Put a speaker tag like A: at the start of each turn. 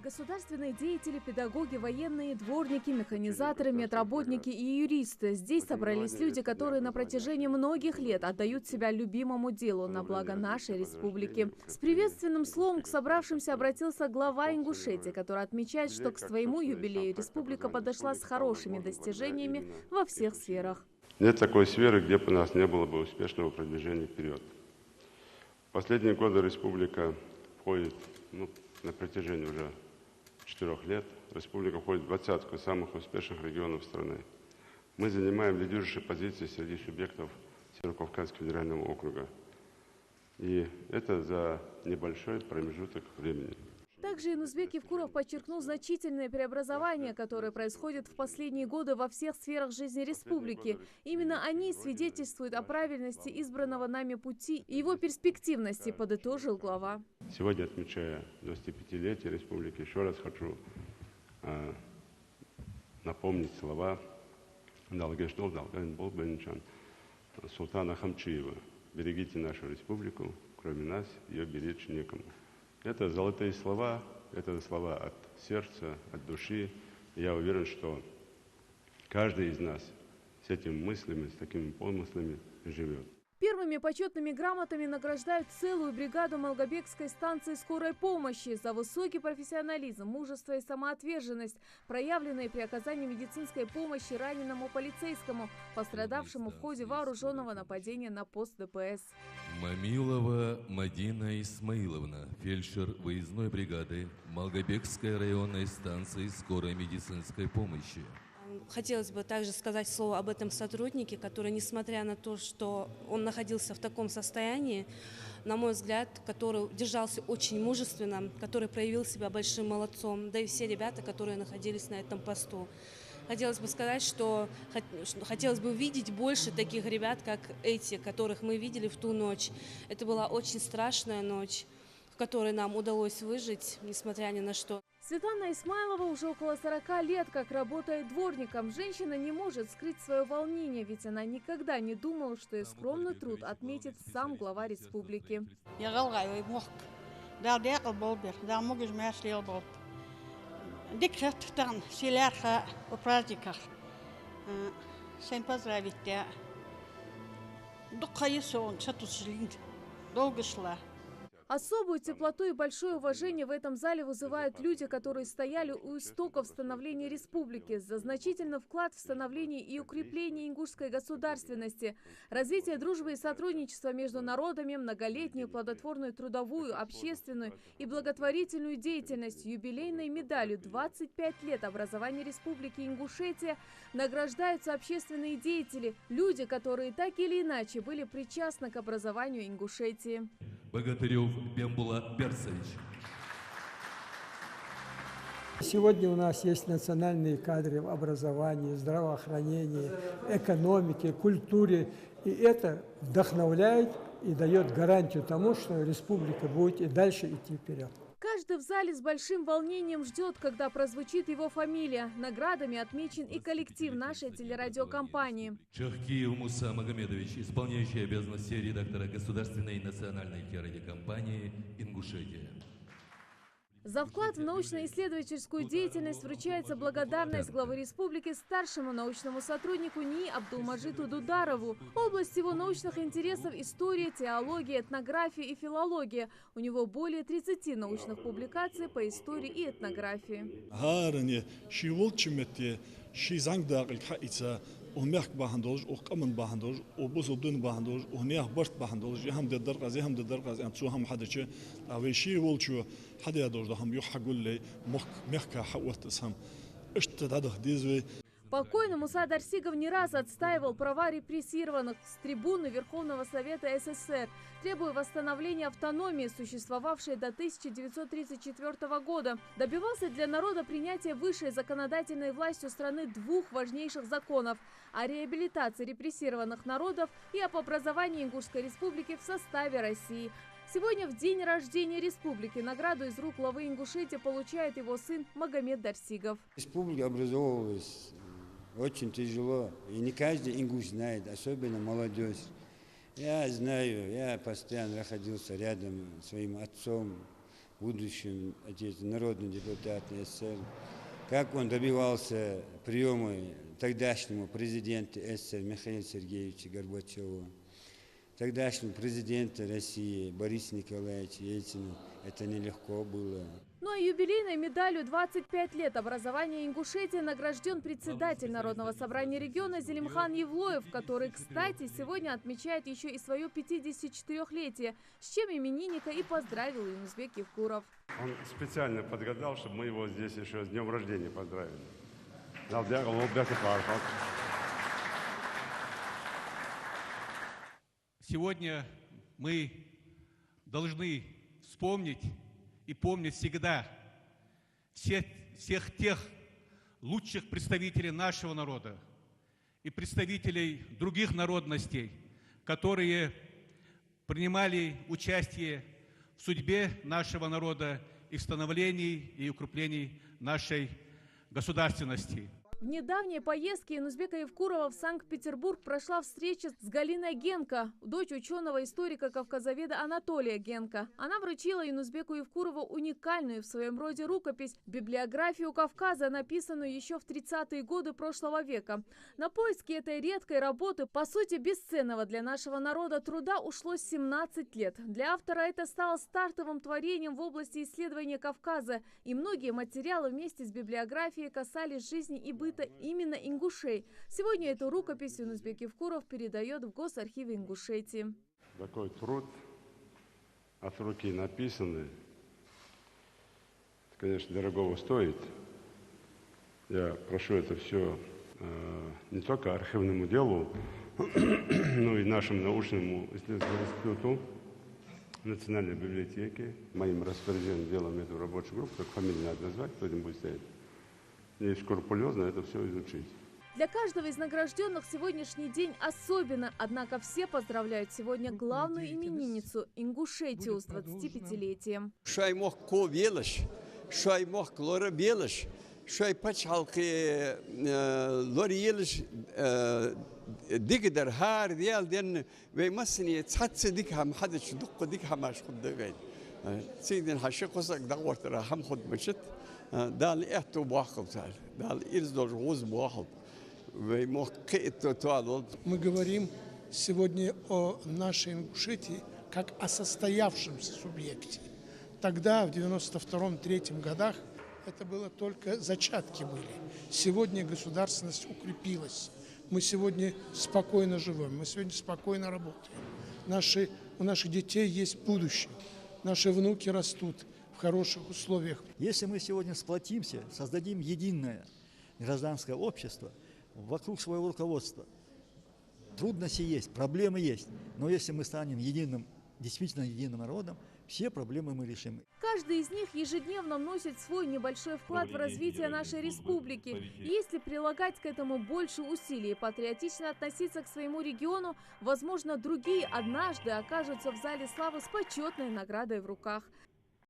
A: Государственные деятели, педагоги, военные, дворники, механизаторы, медработники и юристы. Здесь собрались люди, которые на протяжении многих лет отдают себя любимому делу на благо нашей республики. С приветственным словом к собравшимся обратился глава Ингушетии, который отмечает, что к своему юбилею республика подошла с хорошими достижениями во всех сферах.
B: Нет такой сферы, где бы у нас не было бы успешного продвижения вперед. В последние годы республика входит, на протяжении уже 4 лет, республика входит в 20 самых успешных регионов страны. Мы занимаем лидирующие позиции среди субъектов Северокавказского федерального округа. И это за небольшой промежуток времени.
A: Также Инузбек Евкуров подчеркнул значительные преобразования, которые происходят в последние годы во всех сферах жизни республики. Именно они свидетельствуют о правильности избранного нами пути и его перспективности, подытожил глава.
B: Сегодня, отмечая 25-летие республики, еще раз хочу напомнить слова Султана Хамчиева. Берегите нашу республику, кроме нас ее беречь некому. Это золотые слова, это слова от сердца, от души. Я уверен, что каждый из нас с этими мыслями, с такими помыслами живет.
A: Первыми почетными грамотами награждают целую бригаду Малгобекской станции скорой помощи за высокий профессионализм, мужество и самоотверженность, проявленные при оказании медицинской помощи раненому полицейскому, пострадавшему в ходе вооруженного нападения на пост ДПС.
C: Мамилова Мадина Исмаиловна, фельдшер выездной бригады Малгобекской районной станции скорой медицинской помощи.
D: Хотелось бы также сказать слово об этом сотруднике, который, несмотря на то, что он находился в таком состоянии, на мой взгляд, который держался очень мужественно, который проявил себя большим молодцом, да и все ребята, которые находились на этом посту. Хотелось бы сказать, что хотелось бы увидеть больше таких ребят, как эти, которых мы видели в ту ночь. Это была очень страшная ночь, в которой нам удалось выжить, несмотря ни на что.
A: Светлана Исмайлова уже около 40 лет как работает дворником. Женщина не может скрыть свое волнение, ведь она никогда не думала, что ее скромный труд отметит сам глава республики. Особую теплоту и большое уважение в этом зале вызывают люди, которые стояли у истоков становления республики за значительный вклад в становление и укрепление ингушской государственности, развитие дружбы и сотрудничества между народами, многолетнюю плодотворную трудовую, общественную и благотворительную деятельность, юбилейной медалью 25 лет образования республики Ингушетия награждаются общественные деятели, люди, которые так или иначе были причастны к образованию Ингушетии.
C: Богатырев Бембула Берсович.
E: Сегодня у нас есть национальные кадры в образовании, здравоохранении, экономике, культуре. И это вдохновляет и дает гарантию тому, что республика будет и дальше идти вперед.
A: Каждый в зале с большим волнением ждет, когда прозвучит его фамилия. Наградами отмечен и коллектив нашей телерадиокомпании.
C: Чахкиев Муса Магомедович, исполняющий обязанности редактора Государственной национальной телерадиокомпании «Ингушетия».
A: За вклад в научно-исследовательскую деятельность вручается благодарность главы республики старшему научному сотруднику НИИ Абдулмаджиду Дударову. Область его научных интересов – история, теология, этнография и филология. У него более 30 научных публикаций по истории и этнографии.
F: ومرك باهندوج وقمن باهندوج وبوزودن باهندوج وهنيا برت باهندوج هم درقز هم درقز أن تسوهم حدث أويشي ولشوا حدا يدور هم يحقول لي مخ حوت اسهم اشتداد ديزوي.
A: Покойный Муса Дарсигов не раз отстаивал права репрессированных с трибуны Верховного Совета СССР, требуя восстановления автономии, существовавшей до 1934 года. Добивался для народа принятия высшей законодательной властью страны двух важнейших законов о реабилитации репрессированных народов и об образовании Ингушской республики в составе России. Сегодня, в день рождения республики, награду из рук главы Ингушетии получает его сын Магомед Дарсигов.
G: Республика образовалась очень тяжело, и не каждый ингуш знает, особенно молодежь. Я знаю, я постоянно находился рядом с своим отцом, будущим народным депутатом СССР, как он добивался приема тогдашнему президенту СССР Михаила Сергеевича Горбачева, тогдашнему президенту России Бориса Николаевича Ельцина. Это нелегко было.
A: Ну а юбилейной медалью 25 лет образования Ингушетии награжден председатель Народного собрания региона Зелимхан Евлоев, который, кстати, сегодня отмечает еще и свое 54-летие, с чем именинника и поздравил Юнусбек Евкуров.
B: Он специально подгадал, чтобы мы его здесь еще с днем рождения поздравили.
H: Сегодня мы должны вспомнить и помнить всегда всех тех лучших представителей нашего народа и представителей других народностей, которые принимали участие в судьбе нашего народа и в становлении и укреплении нашей государственности.
A: В недавней поездке Юнусбека Евкурова в Санкт-Петербург прошла встреча с Галиной Генко, дочь ученого-историка-кавказоведа Анатолия Генко. Она вручила Юнусбеку Евкурову уникальную в своем роде рукопись «Библиографию Кавказа», написанную еще в 30-е годы прошлого века. На поиски этой редкой работы, по сути бесценного для нашего народа труда, ушло 17 лет. Для автора это стало стартовым творением в области исследования Кавказа, и многие материалы вместе с библиографией касались жизни и быта именно ингушей. Сегодня эту рукопись Юнусбек Евкуров передает в Госархиве Ингушетии.
B: Такой труд от руки написанный, конечно, дорогого стоит. Я прошу это все не только архивному делу, но и нашему научному исследовательскому институту, Национальной библиотеке. Моим распоряжением делаем эту рабочую группу, как фамилию надо назвать, кто этим будет стоять. И скрупулезно это все изучить.
A: Для каждого из награжденных сегодняшний день особенно, однако все поздравляют сегодня главную именинницу Ингушетию с 25-летием.
I: Шаймох ко велаш, шаймох клора белаш, шай пачалки лори елаш дигдар хар диал ден веймасни цатс дикхам хадаш дук дикхам ашхуд дагай. سيدنا الحشيق وصلك دعوت رحم خد مشت دال إحتو باخد دال إرزدور غوز باخد وموقعت توالد.
J: Мы говорим сегодня о нашей Ингушетии как о состоявшемся субъекте. Тогда, в 92-93 годах, это было только зачатки были. Сегодня государственность укрепилась. Мы сегодня спокойно живем, мы сегодня спокойно работаем. У наших детей есть будущее. Наши внуки растут в хороших условиях.
K: Если мы сегодня сплотимся, создадим единое гражданское общество вокруг своего руководства, трудности есть, проблемы есть, но если мы станем единым, действительно единым народом, все проблемы мы решим.
A: Каждый из них ежедневно вносит свой небольшой вклад в развитие нашей республики. И если прилагать к этому больше усилий и патриотично относиться к своему региону, возможно, другие однажды окажутся в зале славы с почетной наградой в руках.